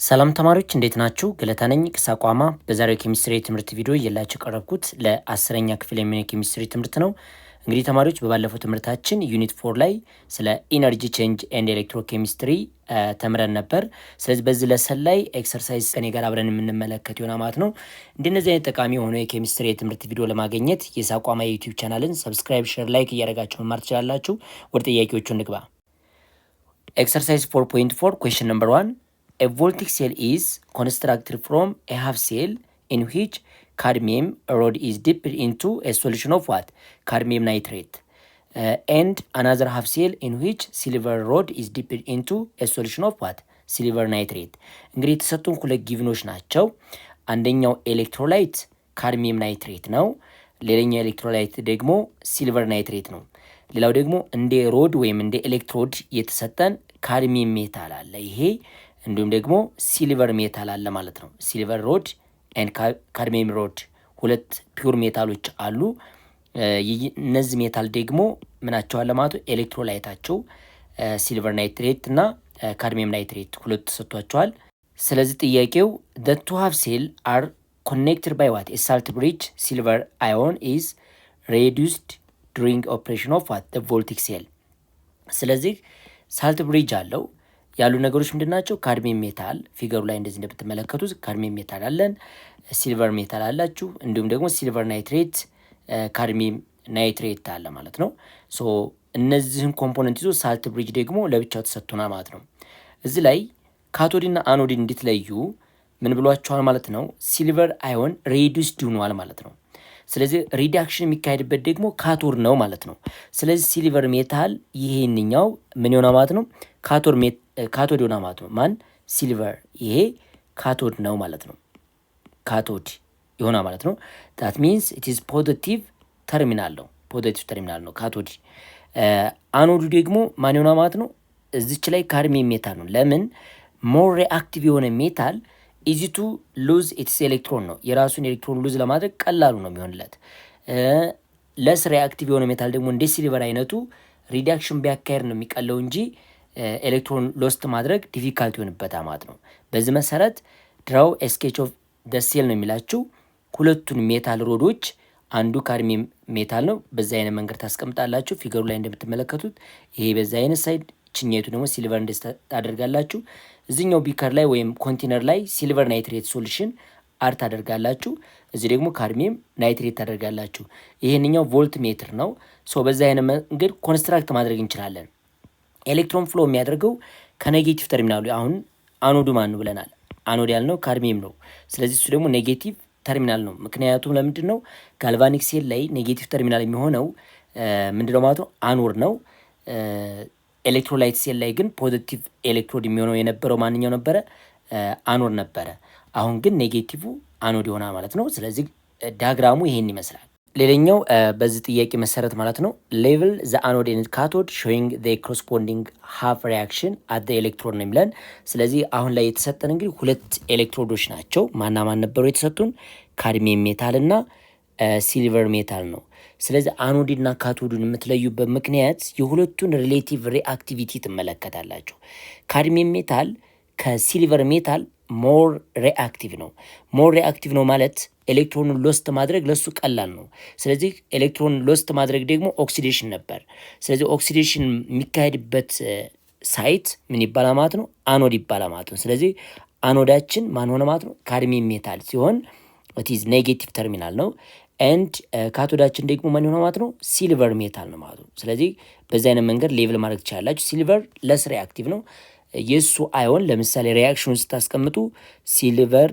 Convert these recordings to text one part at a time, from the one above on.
ሰላም ተማሪዎች እንዴት ናችሁ? ገለታ ነኝ ከሳቋማ። በዛሬው ኬሚስትሪ ትምህርት ቪዲዮ እየላችሁ ቀረብኩት ለ10ኛ ክፍል የሚሆን ኬሚስትሪ ትምህርት ነው። እንግዲህ ተማሪዎች በባለፈው ትምህርታችን ዩኒት 4 ላይ ስለ ኢነርጂ ቼንጅ ኤንድ ኤሌክትሮኬሚስትሪ ተምረን ነበር። ስለዚህ በዚህ ለሰን ላይ ኤክሰርሳይዝ ከኔ ጋር አብረን የምንመለከት ይሆናል ማለት ነው። እንደነዚህ አይነት ጠቃሚ የሆነ የኬሚስትሪ የትምህርት ቪዲዮ ለማግኘት የሳቋማ የዩቲዩብ ቻናልን ሰብስክራይብ፣ ሼር፣ ላይክ እያደረጋችሁ መማር ትችላላችሁ። ወደ ጥያቄዎቹ እንግባ። ኤክሰርሳይዝ 4.4 ኩዌስችን ነምበር 1 A voltic cell is constructed from a half cell in which cadmium rod is dipped into a solution of what? Cadmium nitrate. And another half cell in which silver rod is dipped into a solution of what? Silver nitrate. እንግዲህ የተሰጡን ሁለት ጊቭኖች ናቸው። አንደኛው ኤሌክትሮላይት ካድሚየም ናይትሬት ነው። ሌላኛው ኤሌክትሮላይት ደግሞ ሲልቨር ናይትሬት ነው። ሌላው ደግሞ እንደ ሮድ ወይም እንደ ኤሌክትሮድ የተሰጠን ካድሚየም ሜታል አለ። ይሄ እንዲሁም ደግሞ ሲልቨር ሜታል አለ ማለት ነው። ሲልቨር ሮድ ኤንድ ካድሚየም ሮድ ሁለት ፒውር ሜታሎች አሉ። እነዚህ ሜታል ደግሞ ምናቸው አለ ማለት ነው? ኤሌክትሮላይታቸው ሲልቨር ናይትሬት እና ካድሚየም ናይትሬት ሁለቱ ተሰጥቷቸዋል። ስለዚህ ጥያቄው the two half cell are connected by what? A salt bridge. Silver ion is reduced during operation of what? The voltic cell. ስለዚህ ሳልት ብሪጅ አለው ያሉ ነገሮች ምንድናቸው? ካድሚየም ሜታል ፊገሩ ላይ እንደዚህ እንደምትመለከቱት ካድሚየም ሜታል አለን፣ ሲልቨር ሜታል አላችሁ፣ እንዲሁም ደግሞ ሲልቨር ናይትሬት፣ ካድሚየም ናይትሬት አለ ማለት ነው። ሶ እነዚህን ኮምፖነንት ይዞ ሳልት ብሪጅ ደግሞ ለብቻው ተሰጥቶናል ማለት ነው። እዚህ ላይ ካቶዲና አኖዲ እንድትለዩ ምን ብሏቸዋል ማለት ነው? ሲልቨር አዮን ሬዱስድ ሆኗል ማለት ነው። ስለዚህ ሪዳክሽን የሚካሄድበት ደግሞ ካቶድ ነው ማለት ነው። ስለዚህ ሲልቨር ሜታል ይሄንኛው ምን ይሆናል ማለት ነው? ካቶድ ይሆናል ማለት ነው። ማን? ሲልቨር። ይሄ ካቶድ ነው ማለት ነው። ካቶድ ይሆናል ማለት ነው። that means it is positive ተርሚናል ነው። ፖዚቲቭ ተርሚናል ነው ካቶድ። አኖዱ ደግሞ ማን ይሆናል ማለት ነው? እዚች ላይ ካድሚየም ሜታል ነው። ለምን? ሞር ሪአክቲቭ የሆነ ሜታል ኢዚ ቱ ሉዝ ኢትስ ኤሌክትሮን ነው። የራሱን ኤሌክትሮን ሉዝ ለማድረግ ቀላሉ ነው የሚሆንለት። ለስ ሪአክቲቭ የሆነ ሜታል ደግሞ እንደ ሲልቨር አይነቱ ሪዳክሽን ቢያካሄድ ነው የሚቀለው እንጂ ኤሌክትሮን ሎስት ማድረግ ዲፊካልት ይሆንበታል ማለት ነው። በዚህ መሰረት ድራው ስኬች ኦፍ ደ ሴል ነው የሚላችሁ። ሁለቱን ሜታል ሮዶች አንዱ ካድሚየም ሜታል ነው። በዛ አይነት መንገድ ታስቀምጣላችሁ። ፊገሩ ላይ እንደምትመለከቱት ይሄ በዛ አይነት ሳይድ፣ ችኛቱ ደግሞ ሲልቨር እንደስ ታደርጋላችሁ። እዚህኛው ቢከር ላይ ወይም ኮንቴነር ላይ ሲልቨር ናይትሬት ሶሉሽን አድ ታደርጋላችሁ። እዚህ ደግሞ ካድሚየም ናይትሬት ታደርጋላችሁ። ይሄንኛው ቮልት ሜትር ነው። ሶ በዛ አይነት መንገድ ኮንስትራክት ማድረግ እንችላለን። ኤሌክትሮን ፍሎ የሚያደርገው ከኔጌቲቭ ተርሚናሉ። አሁን አኖዱ ማን ነው ብለናል? አኖድ ያልነው ካድሚየም ነው። ስለዚህ እሱ ደግሞ ኔጌቲቭ ተርሚናል ነው። ምክንያቱም ለምንድን ነው ጋልቫኒክ ሴል ላይ ኔጌቲቭ ተርሚናል የሚሆነው ምንድነው ማለት ነው? አኖድ ነው። ኤሌክትሮላይት ሴል ላይ ግን ፖዚቲቭ ኤሌክትሮድ የሚሆነው የነበረው ማንኛው ነበረ? አኖድ ነበረ። አሁን ግን ኔጌቲቭ አኖድ ይሆናል ማለት ነው። ስለዚህ ዲያግራሙ ይሄን ይመስላል። ሌላኛው በዚህ ጥያቄ መሰረት ማለት ነው ሌቭል ዘ አኖድ ኤንድ ካቶድ ሾዊንግ ዘ ኮረስፖንዲንግ ሃፍ ሪአክሽን አት ዘ ኤሌክትሮድ ነው የሚለን። ስለዚህ አሁን ላይ የተሰጠን እንግዲህ ሁለት ኤሌክትሮዶች ናቸው። ማና ማን ነበሩ የተሰጡን? ካድሚየም ሜታል እና ሲልቨር ሜታል ነው። ስለዚህ አኖዲና ካቶዱን የምትለዩበት ምክንያት የሁለቱን ሪሌቲቭ ሪአክቲቪቲ ትመለከታላችሁ። ካድሚየም ሜታል ከሲልቨር ሜታል ሞር ሪአክቲቭ ነው። ሞር ሪአክቲቭ ነው ማለት ኤሌክትሮንን ሎስት ማድረግ ለሱ ቀላል ነው። ስለዚህ ኤሌክትሮን ሎስት ማድረግ ደግሞ ኦክሲዴሽን ነበር። ስለዚህ ኦክሲዴሽን የሚካሄድበት ሳይት ምን ይባላል ማለት ነው? አኖድ ይባላል ማለት ነው። ስለዚህ አኖዳችን ማን ሆነ ማለት ነው? ካድሚየም ሜታል ሲሆን ኢዝ ኔጌቲቭ ተርሚናል ነው። ኤንድ ካቶዳችን ደግሞ ማን ሆነ ማለት ነው? ሲልቨር ሜታል ነው ማለት ነው። ስለዚህ በዚህ አይነት መንገድ ሌቭል ማድረግ ትችላላችሁ። ሲልቨር ለስ ሪአክቲቭ ነው። የሱ አዮን ለምሳሌ ሪአክሽኑን ስታስቀምጡ ሲልቨር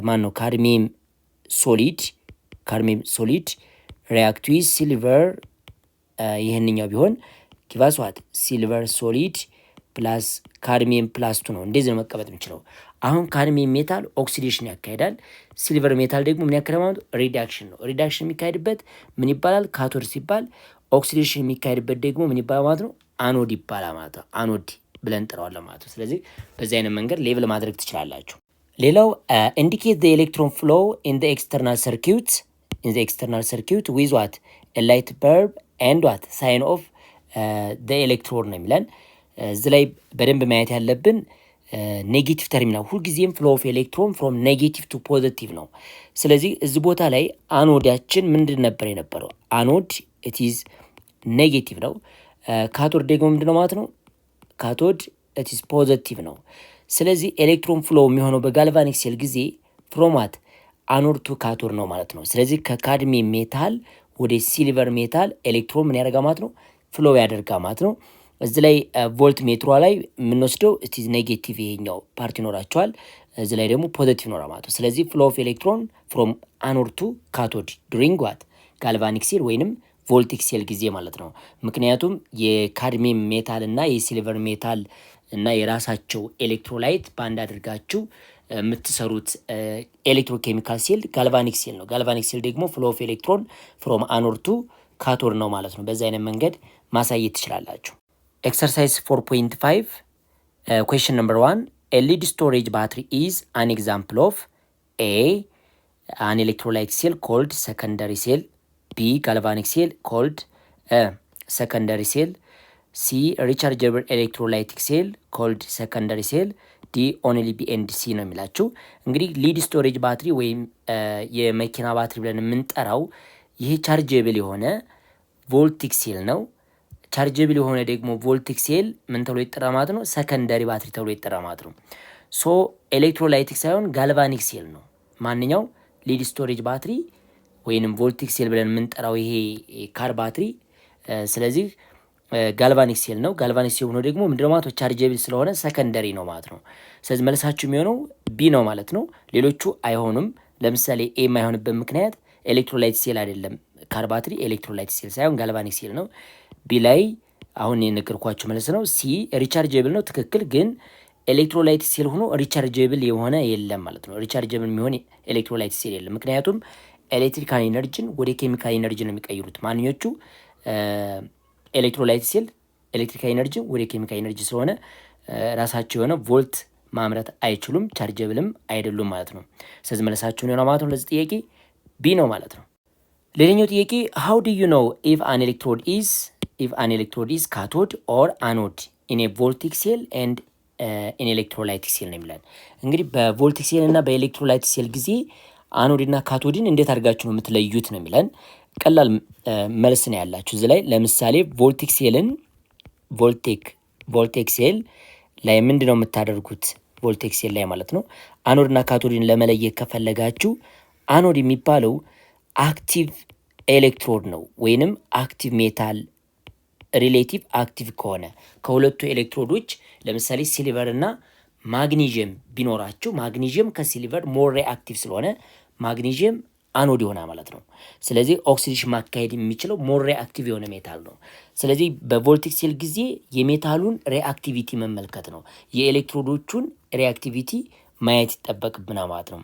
ማን ነው? ካድሚየም ሶሊድ ሪአክት ዊዝ ሲልቨር ይህንኛው ቢሆን ጊቫስ ዋት? ሲልቨር ሶሊድ ፕላስ ካድሚየም ፕላስ ቱ ነው። እንደዚህ ነው መቀመጥ የምችለው። አሁን ካድሚየም ሜታል ኦክሲዴሽን ያካሄዳል። ሲልቨር ሜታል ደግሞ ምን ያካሄዳል ማለት ነው? ሪዳክሽን ነው። ሪዳክሽን የሚካሄድበት ምን ይባላል? ካቶድ ሲባል፣ ኦክሲዴሽን የሚካሄድበት ደግሞ ምን ይባላል ማለት ነው? አኖድ ይባላል ማለት ነው። አኖድ ብለን እንጠራዋለን ማለት ነው። ስለዚህ በዚህ አይነት መንገድ ሌቭል ማድረግ ትችላላችሁ። ሌላው ኢንዲኬት ዘ ኤሌክትሮን ፍሎ ኢን ዘ ኤክስተርናል ሰርኪዩት ዊዝ ዋት? ላይት በልብ ኤንድ ዋት? ሳይን ኦፍ ዘ ኤሌክትሮድ ነው የሚለን። እዚህ ላይ በደንብ ማየት ያለብን ኔጌቲቭ ተርሚናል ሁልጊዜም ፍሎ ኦፍ ኤሌክትሮን ፍሮም ኔጌቲቭ ቱ ፖዘቲቭ ነው። ስለዚህ እዚህ ቦታ ላይ አኖዳችን ምንድን ነበር የነበረው? አኖድ ኢትዝ ኔጌቲቭ ነው። ካቶድ ደግሞ ምንድን ነው ማለት ነው? ካቶድ ኢትዝ ፖዘቲቭ ነው። ስለዚህ ኤሌክትሮን ፍሎ የሚሆነው በጋልቫኒክ ሴል ጊዜ ፍሮማት አኖድ ቱ ካቶድ ነው ማለት ነው። ስለዚህ ከካድሚየም ሜታል ወደ ሲልቨር ሜታል ኤሌክትሮን ምን ያደርጋ ማለት ነው? ፍሎ ያደርጋ ማለት ነው። እዚህ ላይ ቮልት ሜትሯ ላይ የምንወስደው ኢትዝ ኔጌቲቭ ይሄኛው ፓርት ይኖራቸዋል። እዚህ ላይ ደግሞ ፖዘቲቭ ይኖራ ማለት ነው። ስለዚህ ፍሎ ኦፍ ኤሌክትሮን ፍሮም አኖድ ቱ ካቶድ ዱሪንግ ዋት ጋልቫኒክ ሴል ወይንም ቮልቲክ ሴል ጊዜ ማለት ነው። ምክንያቱም የካድሚየም ሜታል እና የሲልቨር ሜታል እና የራሳቸው ኤሌክትሮላይት ባንድ አድርጋችሁ የምትሰሩት ኤሌክትሮኬሚካል ሴል ጋልቫኒክ ሴል ነው። ጋልቫኒክ ሴል ደግሞ ፍሎ ኦፍ ኤሌክትሮን ፍሮም አኖድ ቱ ካቶድ ነው ማለት ነው። በዚህ አይነት መንገድ ማሳየት ትችላላችሁ። ኤክሰርሳይዝ 4.5 question number 1 a lead storage battery is an example of a an electrolyte cell called secondary cell, b galvanic cell called secondary cell, c rechargeable electrolytic cell called secondary cell, ዲ ኦንሊ ቢ ኤንድ ሲ ነው የሚላችሁ። እንግዲህ ሊድ ስቶሬጅ ባትሪ ወይም የመኪና ባትሪ ብለን የምንጠራው ይህ ቻርጀብል የሆነ ቮልቲክ ሴል ነው። ቻርጀብል የሆነ ደግሞ ቮልቲክ ሴል ምን ተብሎ ይጠራ ማለት ነው? ሰከንደሪ ባትሪ ተብሎ ይጠራ ማለት ነው። ሶ ኤሌክትሮላይቲክ ሳይሆን ጋልቫኒክ ሴል ነው። ማንኛው ሊድ ስቶሬጅ ባትሪ ወይንም ቮልቲክ ሴል ብለን የምንጠራው ይሄ ካር ባትሪ ስለዚህ ጋልቫኒክ ሴል ነው። ጋልቫኒክ ሴል ሆኖ ደግሞ ምንድነው ማለት ነው? ቻርጀብል ስለሆነ ሰከንደሪ ነው ማለት ነው። ስለዚህ መልሳችሁ የሚሆነው ቢ ነው ማለት ነው። ሌሎቹ አይሆኑም። ለምሳሌ ኤ የማይሆንበት ምክንያት ኤሌክትሮላይት ሴል አይደለም። ካር ባትሪ ኤሌክትሮላይት ሴል ሳይሆን ጋልቫኒክ ሴል ነው። ቢ ላይ አሁን የነገርኳችሁ መልስ ነው። ሲ ሪቻርጀብል ነው። ትክክል። ግን ኤሌክትሮላይት ሴል ሆኖ ሪቻርጀብል የሆነ የለም ማለት ነው። ሪቻርጀብል የሚሆን ኤሌክትሮላይት ሴል የለም። ምክንያቱም ኤሌክትሪካል ኢነርጂን ወደ ኬሚካል ኢነርጂ ነው የሚቀይሩት። ማንኞቹ ኤሌክትሮላይት ሴል ኤሌክትሪካል ኢነርጂ ወደ ኬሚካል ኢነርጂ ስለሆነ ራሳቸው የሆነ ቮልት ማምረት አይችሉም፣ ቻርጀብልም አይደሉም ማለት ነው። ስለዚህ መልሳችሁን የሆነ ማለት ነው ለዚህ ጥያቄ ቢ ነው ማለት ነው። ሌላኛው ጥያቄ how do you know if an electrode is cathode or anode in a voltaic cell and in electrolytic cell ነው የሚለን። እንግዲህ በቮልቲክ ሴል እና በኤሌክትሮላይት ሴል ጊዜ አኖድ እና ካቶድን እንዴት አድርጋችሁ ነው የምትለዩት ነው የሚለን። ቀላል መልስ ነው ያላችሁ እዚህ ላይ። ለምሳሌ ቮልቲክ ሴልን ቮልቲክ ሴል ላይ ምንድነው የምታደርጉት? ቮልቲክ ሴል ላይ ማለት ነው አኖድ እና ካቶድን ለመለየት ከፈለጋችሁ አኖድ የሚባለው አክቲቭ ኤሌክትሮድ ነው ወይንም አክቲቭ ሜታል ሪሌቲቭ አክቲቭ ከሆነ ከሁለቱ ኤሌክትሮዶች ለምሳሌ ሲልቨር እና ማግኒዥየም ቢኖራቸው ማግኒዥየም ከሲልቨር ሞር ሪአክቲቭ ስለሆነ ማግኒዥየም አኖድ ይሆናል ማለት ነው። ስለዚህ ኦክሲዴሽን ማካሄድ የሚችለው ሞር ሪአክቲቭ የሆነ ሜታል ነው። ስለዚህ በቮልቲክ ሴል ጊዜ የሜታሉን ሪአክቲቪቲ መመልከት ነው፣ የኤሌክትሮዶቹን ሪአክቲቪቲ ማየት ይጠበቅብናል ማለት ነው።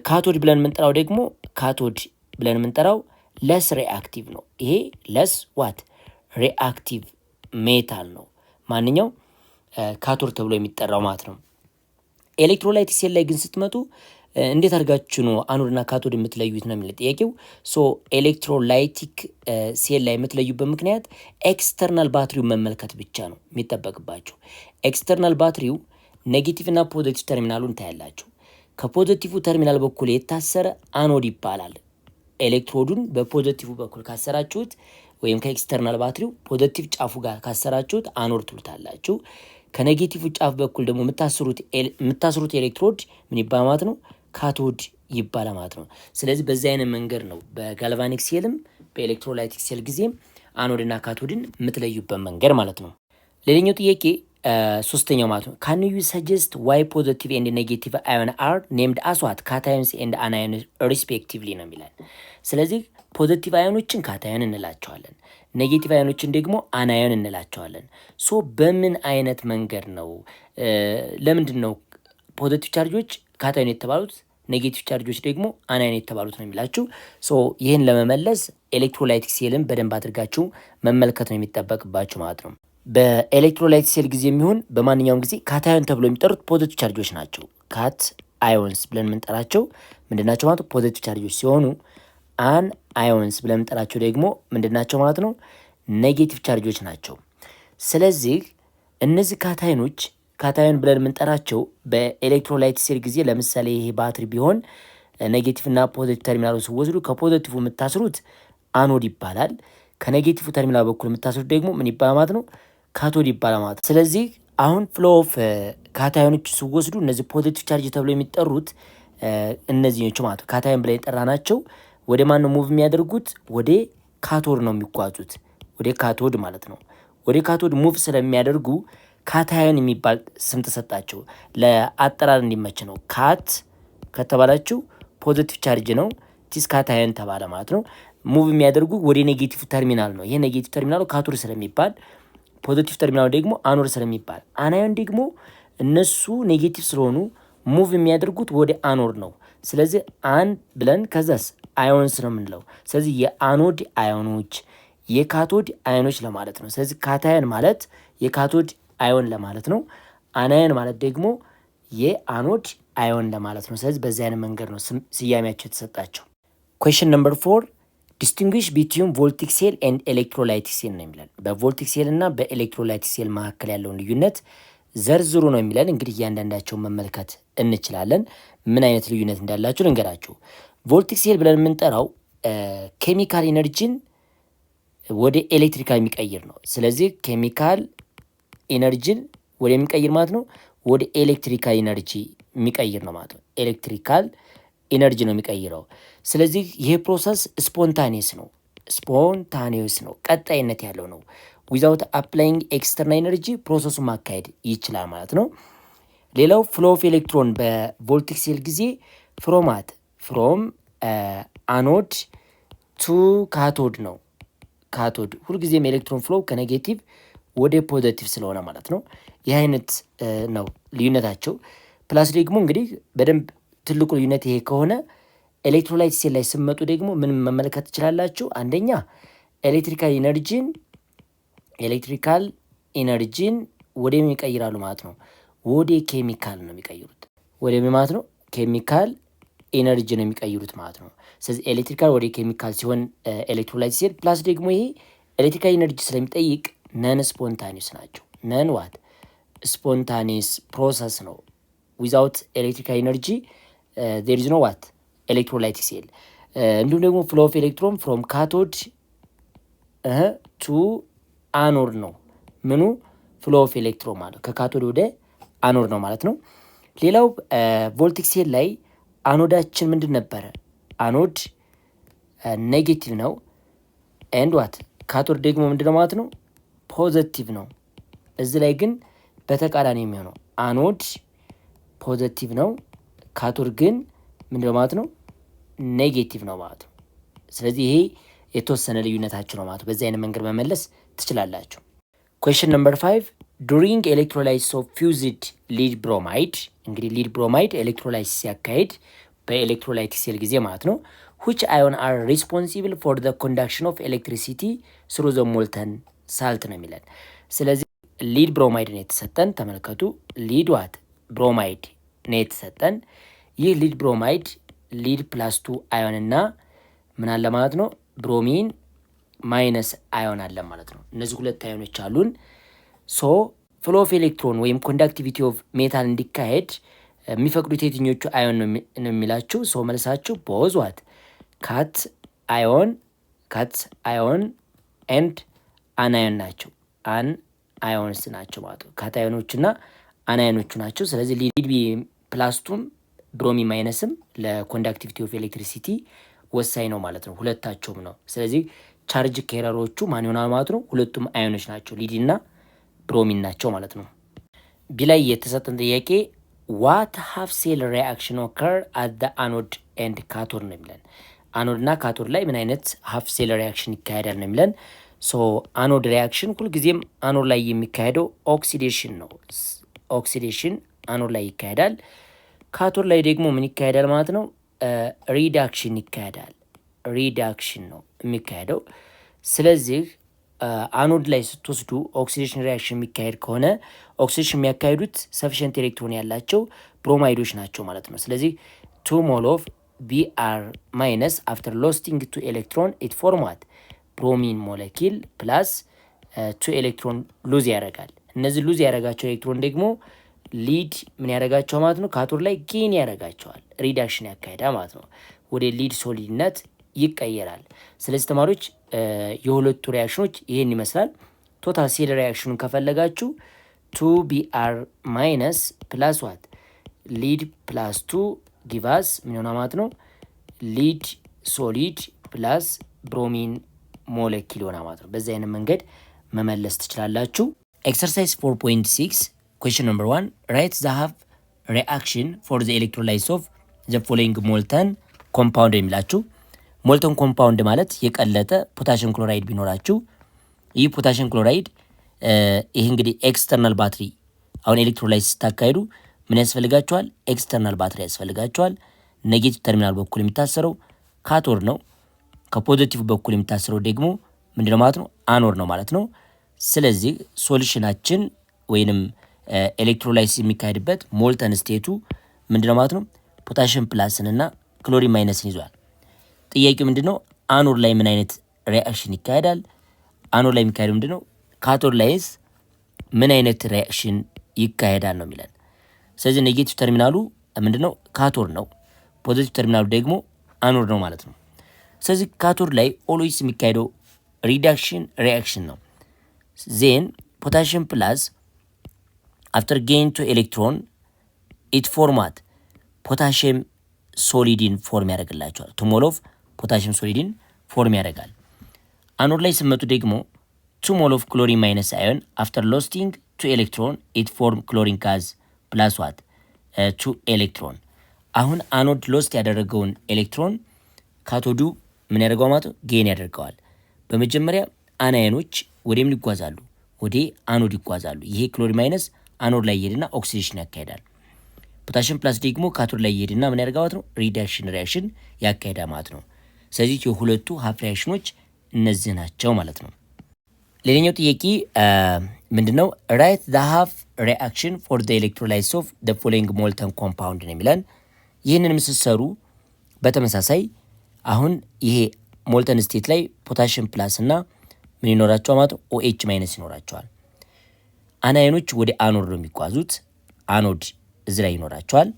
ካቶድ ብለን የምንጠራው ደግሞ ካቶድ ብለን የምንጠራው ለስ ሪአክቲቭ ነው። ይሄ ለስ ዋት ሪአክቲቭ ሜታል ነው ማንኛው ካቶድ ተብሎ የሚጠራው ማለት ነው። ኤሌክትሮላይቲክ ሴል ላይ ግን ስትመጡ እንዴት አድርጋችሁ ነው አኖድና ካቶድ የምትለዩት ነው የሚል ጥያቄው። ሶ ኤሌክትሮላይቲክ ሴል ላይ የምትለዩበት ምክንያት ኤክስተርናል ባትሪው መመልከት ብቻ ነው የሚጠበቅባችሁ። ኤክስተርናል ባትሪው ኔጌቲቭ እና ፖዚቲቭ ተርሚናሉን ታያላችሁ። ከፖዚቲቭ ተርሚናል በኩል የታሰረ አኖድ ይባላል። ኤሌክትሮዱን በፖዚቲቭ በኩል ካሰራችሁት ወይም ከኤክስተርናል ባትሪው ፖዚቲቭ ጫፉ ጋር ካሰራችሁት አኖድ ትሉታላችሁ። ከኔጌቲቭ ጫፍ በኩል ደግሞ የምታስሩት ኤሌክትሮድ ምን ይባላል ማለት ነው? ካቶድ ይባላል ማለት ነው። ስለዚህ በዚህ አይነት መንገድ ነው በጋልቫኒክ ሴልም በኤሌክትሮላይቲክ ሴል ጊዜም አኖድና ካቶድን የምትለዩበት መንገድ ማለት ነው። ሌላኛው ጥያቄ ሶስተኛው ማለት ነው can you suggest why positive and negative ion are named as what cations and anions respectively ነው የሚላል። ስለዚህ ፖዚቲቭ አዮኖችን ካታዮን እንላቸዋለን፣ ኔጌቲቭ አዮኖችን ደግሞ አናዮን እንላቸዋለን። ሶ በምን አይነት መንገድ ነው ለምንድን ነው ፖዚቲቭ ቻርጆች ካታዮን የተባሉት ኔጌቲቭ ቻርጆች ደግሞ አናዮን የተባሉት ነው የሚላችሁ። ሶ ይህን ለመመለስ ኤሌክትሮላይቲክ ሴልን በደንብ አድርጋችሁ መመልከት ነው የሚጠበቅባችሁ ማለት ነው። በኤሌክትሮላይት ሴል ጊዜ የሚሆን በማንኛውም ጊዜ ካታዮን ተብሎ የሚጠሩት ፖዚቲቭ ቻርጆች ናቸው። ካት አዮንስ ብለን የምንጠራቸው ምንድናቸው ማለት ነው? ፖዚቲቭ ቻርጆች ሲሆኑ አን አዮንስ ብለን የምንጠራቸው ደግሞ ምንድናቸው ማለት ነው? ኔጌቲቭ ቻርጆች ናቸው። ስለዚህ እነዚህ ካታዮኖች ካታዮን ብለን የምንጠራቸው በኤሌክትሮላይት ሴል ጊዜ ለምሳሌ ይሄ ባትሪ ቢሆን ኔጌቲቭ እና ፖዚቲቭ ተርሚናሉ ሲወስዱ ከፖዚቲቭ የምታስሩት አኖድ ይባላል። ከኔጌቲቭ ተርሚናል በኩል የምታስሩት ደግሞ ምን ይባላል ማለት ነው? ካቶድ ይባላል ማለት ነው። ስለዚህ አሁን ፍሎ ኦፍ ካታዮኖች ሲወስዱ እነዚህ ፖዚቲቭ ቻርጅ ተብሎ የሚጠሩት እነዚህኞቹ ማለት ነው ካታዮን ብለን የጠራናቸው ወደ ማን ነው ሙቭ የሚያደርጉት? ወደ ካቶድ ነው የሚጓዙት፣ ወደ ካቶድ ማለት ነው። ወደ ካቶድ ሙቭ ስለሚያደርጉ ካታዮን የሚባል ስም ተሰጣቸው። ለአጠራር እንዲመች ነው። ካት ከተባላችሁ ፖዚቲቭ ቻርጅ ነው፣ ቲስ ካታዮን ተባለ ማለት ነው። ሙቭ የሚያደርጉ ወደ ኔጌቲቭ ተርሚናል ነው። ይሄ ኔጌቲቭ ተርሚናሉ ካቶድ ስለሚባል፣ ፖዚቲቭ ተርሚናሉ ደግሞ አኖድ ስለሚባል፣ አናዮን ደግሞ እነሱ ኔጌቲቭ ስለሆኑ ሙቭ የሚያደርጉት ወደ አኖድ ነው። ስለዚህ አን ብለን ከዛስ አዮንስ ነው የምንለው። ስለዚህ የአኖድ አዮኖች የካቶድ አዮኖች ለማለት ነው። ስለዚህ ካታዮን ማለት የካቶድ አዮን ለማለት ነው። አናዮን ማለት ደግሞ የአኖድ አዮን ለማለት ነው። ስለዚህ በዚህ አይነት መንገድ ነው ስያሜያቸው የተሰጣቸው። ኩዌሽን ነምበር 4 ዲስቲንጉሽ ቢትዊን ቮልቲክ ሴል ኤንድ ኤሌክትሮላይቲክ ሴል ነው የሚለን። በቮልቲክ ሴል እና በኤሌክትሮላይቲክ ሴል መካከል ያለውን ልዩነት ዘርዝሩ ነው የሚለን። እንግዲህ እያንዳንዳቸውን መመልከት እንችላለን። ምን አይነት ልዩነት እንዳላቸው ልንገራችሁ። ቮልቲክ ሴል ብለን የምንጠራው ኬሚካል ኢነርጂን ወደ ኤሌክትሪካል የሚቀይር ነው። ስለዚህ ኬሚካል ኢነርጂን ወደ የሚቀይር ማለት ነው ወደ ኤሌክትሪካል ኢነርጂ የሚቀይር ነው ማለት ነው። ኤሌክትሪካል ኢነርጂ ነው የሚቀይረው። ስለዚህ ይሄ ፕሮሰስ ስፖንታኒየስ ነው፣ ስፖንታኒየስ ነው፣ ቀጣይነት ያለው ነው። ዊዛውት አፕላይንግ ኤክስተርናል ኢነርጂ ፕሮሰሱን ማካሄድ ይችላል ማለት ነው። ሌላው ፍሎ ኦፍ ኤሌክትሮን በቮልቲክ ሴል ጊዜ ፍሮም አኖድ ቱ ካቶድ ነው። ካቶድ ሁልጊዜም ኤሌክትሮን ፍሎ ከኔጌቲቭ ወደ ፖዘቲቭ ስለሆነ ማለት ነው። ይህ አይነት ነው ልዩነታቸው። ፕላስ ደግሞ እንግዲህ በደንብ ትልቁ ልዩነት ይሄ ከሆነ ኤሌክትሮላይት ሴል ላይ ስመጡ ደግሞ ምን መመልከት ትችላላችሁ? አንደኛ ኤሌክትሪካል ኢነርጂን ወደ ምን ይቀይራሉ ማለት ነው? ወደ ኬሚካል ነው የሚቀይሩት። ወደ ምን ማለት ነው? ኬሚካል ኢነርጂ ነው የሚቀይሩት ማለት ነው። ስለዚህ ኤሌክትሪካል ወደ ኬሚካል ሲሆን ኤሌክትሮላይት ሴል ፕላስ ደግሞ ይሄ ኤሌክትሪካል ኢነርጂ ስለሚጠይቅ ነን ስፖንታኒየስ ናቸው። ነን ዋት ስፖንታኒየስ ፕሮሰስ ነው። ዊዛውት ኤሌክትሪካል ኢነርጂ ዜር ኢዝ ኖ ዋት ኤሌክትሮላይቲክ ሴል። እንዲሁም ደግሞ ፍሎ ኦፍ ኤሌክትሮን ፍሮም ካቶድ ቱ አኖድ ነው። ምኑ ፍሎ ኦፍ ኤሌክትሮን ማለት ከካቶድ ወደ አኖድ ነው ማለት ነው። ሌላው ቮልቲክ ሴል ላይ አኖዳችን ምንድን ነበረ? አኖድ ኔጌቲቭ ነው። ኤንድ ዋት ካቶድ ደግሞ ምንድነው ማለት ነው? ፖዘቲቭ ነው። እዚህ ላይ ግን በተቃራኒ የሚሆነው አኖድ ፖዘቲቭ ነው፣ ካቶድ ግን ምንድነው ማለት ነው? ኔጌቲቭ ነው ማለት ነው። ስለዚህ ይሄ የተወሰነ ልዩነታቸው ነው ማለት ነው። በዚህ አይነት መንገድ መመለስ ትችላላችሁ። ኩዌሽን ነምበር 5 ዱሪንግ ኤሌክትሮላይሲስ ኦፍ ፊውዝድ ሊድ ብሮማይድ። እንግዲህ ሊድ ብሮማይድ ኤሌክትሮላይሲስ ሲያካሄድ በኤሌክትሮላይቲክ ሴል ጊዜ ማለት ነው which ion are responsible for the conduction of electricity through the molten salt ነው የሚለን። ስለዚህ ሊድ ብሮማይድ ነው የተሰጠን። ተመልከቱ፣ ሊድ ዋት ብሮማይድ ነው የተሰጠን። ይህ ሊድ ብሮማይድ ሊድ ፕላስ 2 አዮን እና ምን አለ ማለት ነው? ብሮሚን ማይነስ አዮን አለ ማለት ነው። እነዚህ ሁለት አዮኖች አሉን። ሶ ፍሎ ኦፍ ኤሌክትሮን ወይም ኮንዳክቲቪቲ ኦፍ ሜታል እንዲካሄድ የሚፈቅዱት የትኞቹ አዮን ነው የሚላችሁ? ሶ መልሳችሁ ቦዝ ዋት ካት አዮን ኤንድ አናዮን ናቸው። አዮንስ ናቸው ማለት ነው። ካት አዮኖች እና አናዮኖቹ ናቸው። ስለዚህ ሊድ ፕላስቱም ብሮሚ ማይነስም ለኮንዳክቲቪቲ ኦፍ ኤሌክትሪሲቲ ወሳኝ ነው ማለት ነው። ሁለታቸውም ነው። ስለዚህ ቻርጅ ኬረሮቹ ማን ይሆናል ማለት ነው? ሁለቱም አዮኖች ናቸው፣ ሊድ እና ብሮሚን ናቸው ማለት ነው። ቢ ላይ የተሰጠን ጥያቄ ዋት ሃፍ ሴል ሪአክሽን ኦከር አት ዘ አኖድ ኤንድ ካቶድ ነው የሚለን። አኖድ እና ካቶድ ላይ ምን አይነት ሃፍ ሴል ሪአክሽን ይካሄዳል ነው የሚለን። ሶ አኖድ ሪአክሽን ሁልጊዜም አኖድ ላይ የሚካሄደው ኦክሲዴሽን ነው። ኦክሲዴሽን አኖድ ላይ ይካሄዳል። ካቶድ ላይ ደግሞ ምን ይካሄዳል ማለት ነው? ሪዳክሽን ይካሄዳል። ሪዳክሽን ነው የሚካሄደው። ስለዚህ አኖድ ላይ ስትወስዱ ኦክሲዴሽን ሪአክሽን የሚካሄድ ከሆነ ኦክሲዴሽን የሚያካሄዱት ሰፊሽንት ኤሌክትሮን ያላቸው ብሮማይዶች ናቸው ማለት ነው። ስለዚህ 2 ሞል ኦፍ Br ማይነስ አፍተር ሎስቲንግ 2 ኤሌክትሮን ኢት ፎርም ዋት ብሮሚን ሞለኪል ፕላስ 2 ኤሌክትሮን ሉዝ ያደርጋል። እነዚህ ሉዝ ያደረጋቸው ኤሌክትሮን ደግሞ ሊድ ምን ያደርጋቸዋል ማለት ነው? ካቶድ ላይ ጌን ያደርጋቸዋል፣ ሪዳክሽን ያካሄዳል ማለት ነው። ወደ ሊድ ሶሊድነት ይቀየራል። ስለዚህ ተማሪዎች የሁለቱ ሪያክሽኖች ይሄን ይመስላል። ቶታል ሴል ሪያክሽኑን ከፈለጋችሁ 2Br ማይነስ ፕላስ ዋት ሊድ ፕላስ 2 ጊቫስ ምን ይሆናል ማለት ነው? ሊድ ሶሊድ ፕላስ ብሮሚን ሞለኪል ይሆናል ማለት ነው። በዚህ አይነት መንገድ መመለስ ትችላላችሁ። ኤክሰርሳይዝ 4.6 question number 1 write the half reaction for the electrolysis of the following molten compound የሚላችሁ ሞልተን ኮምፓውንድ ማለት የቀለጠ ፖታሽየም ክሎራይድ ቢኖራችሁ ይህ ፖታሽየም ክሎራይድ ይህ እንግዲህ ኤክስተርናል ባትሪ አሁን ኤሌክትሮላይሲስ ስታካሂዱ ምን ያስፈልጋቸዋል? ኤክስተርናል ባትሪ ያስፈልጋቸዋል። ኔጌቲቭ ተርሚናል በኩል የሚታሰረው ካቶድ ነው። ከፖዚቲቭ በኩል የሚታሰረው ደግሞ ምንድነው ማለት ነው? አኖድ ነው ማለት ነው። ስለዚህ ሶሉሽናችን ወይንም ኤሌክትሮላይሲስ የሚካሄድበት ሞልተን ስቴቱ ምንድነው ማለት ነው? ፖታሽየም ፕላስን እና ክሎሪን ማይነስን ይዟል። ጥያቄው ምንድነው? አኖድ ላይ ምን አይነት ሪአክሽን ይካሄዳል? አኖድ ላይ የሚካሄደው ምንድነው? ካቶድ ላይስ ምን አይነት ሪአክሽን ይካሄዳል ነው የሚለን። ስለዚህ ኔጌቲቭ ተርሚናሉ ምንድነው? ካቶድ ነው። ፖዚቲቭ ተርሚናሉ ደግሞ አኖድ ነው ማለት ነው። ስለዚህ ካቶድ ላይ ኦልዌይስ የሚካሄደው ሪዳክሽን ሪአክሽን ነው። ዜን ፖታሽየም ፕላስ አፍተር ጌን ቱ ኤሌክትሮን ኢት ፎርማት ፖታሽየም ሶሊድን ፎርም ያደርግላቸዋል። ቱ ሞል ኦፍ ፖታሽየም ሶሊድን ፎርም ያደርጋል። አኖድ ላይ ስመጡ ደግሞ ቱ ሞል ኦፍ ክሎሪን ማይነስ አዮን አፍተር ሎስቲንግ ቱ ኤሌክትሮን ኢት ፎርም ክሎሪን ጋዝ ፕላስ ዋት ቱ ኤሌክትሮን። አሁን አኖድ ሎስት ያደረገውን ኤሌክትሮን ካቶዱ ምን ያደርገዋል ማለት ነው? ጌን ያደርገዋል። በመጀመሪያ አናየኖች ወደምን ይጓዛሉ? ወደ አኖድ ይጓዛሉ። ይሄ ክሎሪን ማይነስ አኖድ ላይ ይሄድና ኦክሲዴሽን ያካሄዳል። ፖታሽየም ፕላስ ደግሞ ካቶድ ላይ ይሄድና ምን ያደርጋል ማለት ነው? ሪዳክሽን ሪአክሽን ያካሄዳል ማለት ነው። ስለዚህ የሁለቱ ሀፍ ሪአክሽኖች እነዚህ ናቸው ማለት ነው። ሌላኛው ጥያቄ ምንድነው? ራይት ዘ ሀፍ ሪአክሽን ፎር ዘ ኤሌክትሮላይሲስ ኦፍ ዘ ፎሎዊንግ ሞልተን ኮምፓውንድ ነው የሚለን። ይህንን ምስሰሩ በተመሳሳይ አሁን ይሄ ሞልተን ስቴት ላይ ፖታሽየም ፕላስ እና ምን ይኖራቸዋል ማለት ነው? ኦኤች ማይነስ ይኖራቸዋል። አናዮኖች ወደ አኖድ ነው የሚጓዙት። አኖድ እዚህ ላይ ይኖራቸዋል።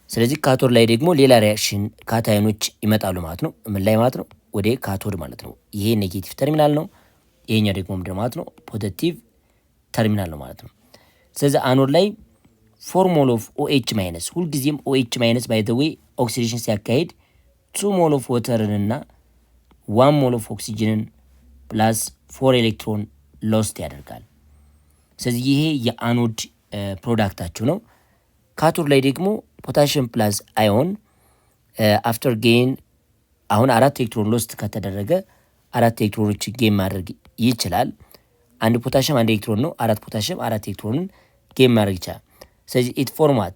ስለዚህ ካቶድ ላይ ደግሞ ሌላ ሪአክሽን ካታዮኖች ይመጣሉ ማለት ነው። ምን ላይ ማለት ነው? ወደ ካቶድ ማለት ነው። ይሄ ኔጌቲቭ ተርሚናል ነው። ይሄኛው ደግሞ ምንድን ማለት ነው? ፖዚቲቭ ተርሚናል ነው ማለት ነው። ስለዚህ አኖድ ላይ 4 ሞል ኦፍ ኦኤች ማይነስ ሁልጊዜም ኦኤች ማይነስ ባይ ዘ ዌይ ኦክሲዴሽን ሲያካሄድ 2 ሞል ኦፍ ወተርን እና 1 ሞል ኦፍ ኦክሲጅንን ፕላስ 4 ኤሌክትሮን ሎስት ያደርጋል። ስለዚህ ይሄ የአኖድ ፕሮዳክታቸው ነው። ካቶድ ላይ ደግሞ ፖታሽየም ፕላስ አዮን አፍተር ጌን አሁን 4 ኤሌክትሮን ሎስት ከተደረገ 4 ኤሌክትሮኖች ጌን ማድረግ ይችላል። አንድ ፖታሽየም 1 ኤሌክትሮን ነው። 4 ፖታሽየም 4 ኤሌክትሮንን ጌን ማድረግ ይችላል። ስለዚህ ኢት ፎርማት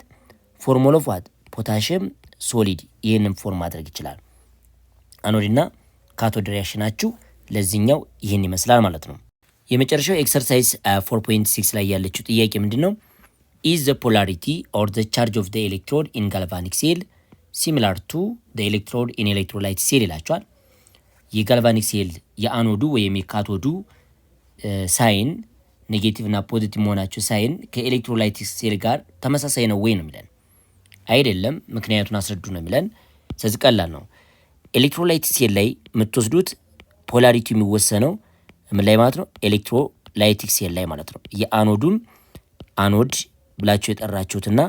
ፎርሙላ ኦፍ ዋት ፖታሽየም ሶሊድ ይህንን ፎርም ማድረግ ይችላል። አኖድና ካቶድ ሪአክሽናችሁ ለዚህኛው ይህን ይመስላል ማለት ነው። የመጨረሻው ኤክሰርሳይዝ 4.6 ላይ ያለችው ጥያቄ ምንድን ነው? ኢዝ ዘ ፖላሪቲ ኦር ዘ ቻርጅ ኦፍ ዘ ኤሌክትሮድ ኢን ጋልቫኒክ ሴል ሲሚላር ቱ ዘ ኤሌክትሮድ ኢን ኤሌክትሮላይት ሴል ይላቸዋል። የጋልቫኒክ ሴል የአኖዱ ወይም የካቶዱ ሳይን ኔጌቲቭ እና ፖዚቲቭ መሆናቸው ሳይን ከኤሌክትሮላይት ሴል ጋር ተመሳሳይ ነው ወይ ነው የሚለን። አይደለም፣ ምክንያቱን አስረዱ ነው የሚለን። ስለዚህ ቀላል ነው። ኤሌክትሮላይት ሴል ላይ የምትወስዱት ፖላሪቲ የሚወሰነው ምን ላይ ማለት ነው? ኤሌክትሮላይቲክ ሴል ላይ ማለት ነው። የአኖዱን አኖድ ብላችሁ የጠራችሁትና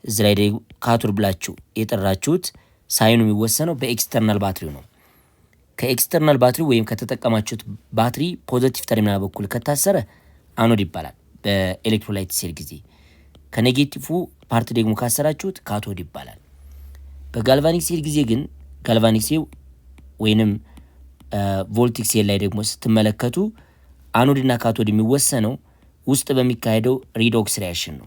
እዚህ ላይ ደግሞ ካቶድ ብላችሁ የጠራችሁት ሳይኑ የሚወሰነው በኤክስተርናል ባትሪው ነው። ከኤክስተርናል ባትሪ ወይም ከተጠቀማችሁት ባትሪ ፖዚቲቭ ተርሚናል በኩል ከታሰረ አኖድ ይባላል በኤሌክትሮላይት ሴል ጊዜ። ከኔጌቲቭ ፓርት ደግሞ ካሰራችሁት ካቶድ ይባላል። በጋልቫኒክ ሴል ጊዜ ግን ጋልቫኒክ ሴል ወይንም ቮልቲክ ሴል ላይ ደግሞ ስትመለከቱ አኖድና ካቶድ የሚወሰነው ውስጥ በሚካሄደው ሪዶክስ ሪአክሽን ነው።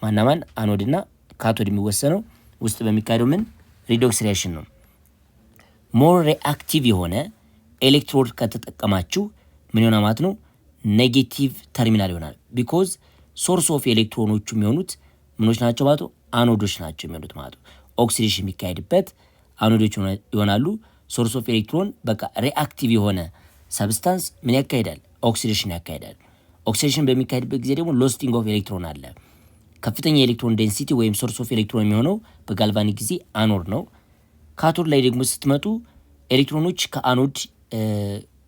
ማናማን አኖድና ካቶድ የሚወሰነው ውስጥ በሚካሄደው ምን ሪዶክስ ሪአክሽን ነው። ሞር ሪአክቲቭ የሆነ ኤሌክትሮድ ከተጠቀማችሁ ምን ይሆናል ማለት ነው? ኔጌቲቭ ተርሚናል ይሆናል። ቢኮዝ ሶርስ ኦፍ ኤሌክትሮኖቹ የሚሆኑት ምኖች ናቸው ማለት ነው? አኖዶች ናቸው የሚሆኑት ማለት ነው። ኦክሲዴሽን የሚካሄድበት አኖዶች ይሆናሉ። ሶርስ ኦፍ ኤሌክትሮን በቃ ሪአክቲቭ የሆነ ሰብስታንስ ምን ያካሄዳል? ኦክሲዴሽን ያካሄዳል። ኦክሲዴሽን በሚካሄድበት ጊዜ ደግሞ ሎስቲንግ ኦፍ ኤሌክትሮን አለ። ከፍተኛ የኤሌክትሮን ዴንሲቲ ወይም ሶርስ ኦፍ ኤሌክትሮን የሚሆነው በጋልቫኒክ ጊዜ አኖድ ነው። ካቶድ ላይ ደግሞ ስትመጡ ኤሌክትሮኖች ከአኖድ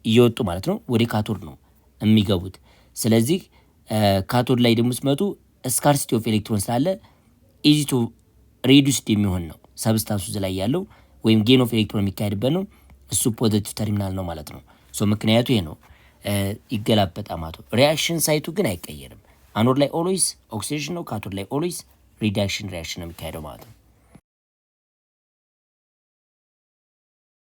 እየወጡ ማለት ነው ወደ ካቶድ ነው የሚገቡት። ስለዚህ ካቶድ ላይ ደግሞ ስትመጡ ስካርሲቲ ኦፍ ኤሌክትሮን ስላለ ኢዚ ቱ ሬዱስድ የሚሆን ነው ሰብስታንሱ ላይ ያለው ወይም ጌን ኦፍ ኤሌክትሮን የሚካሄድበት ነው። እሱ ፖዘቲቭ ተርሚናል ነው ማለት ነው። ሶ ምክንያቱ ይሄ ነው። ይገላበጣል ማለት ነው። ሪአክሽን ሳይቱ ግን አይቀየርም። አኖድ ላይ ኦልዌይስ ኦክሲዴሽን ነው፣ ካቶድ ላይ ኦልዌይስ ሪዳክሽን ሪአክሽን ነው የሚካሄደው ማለት ነው።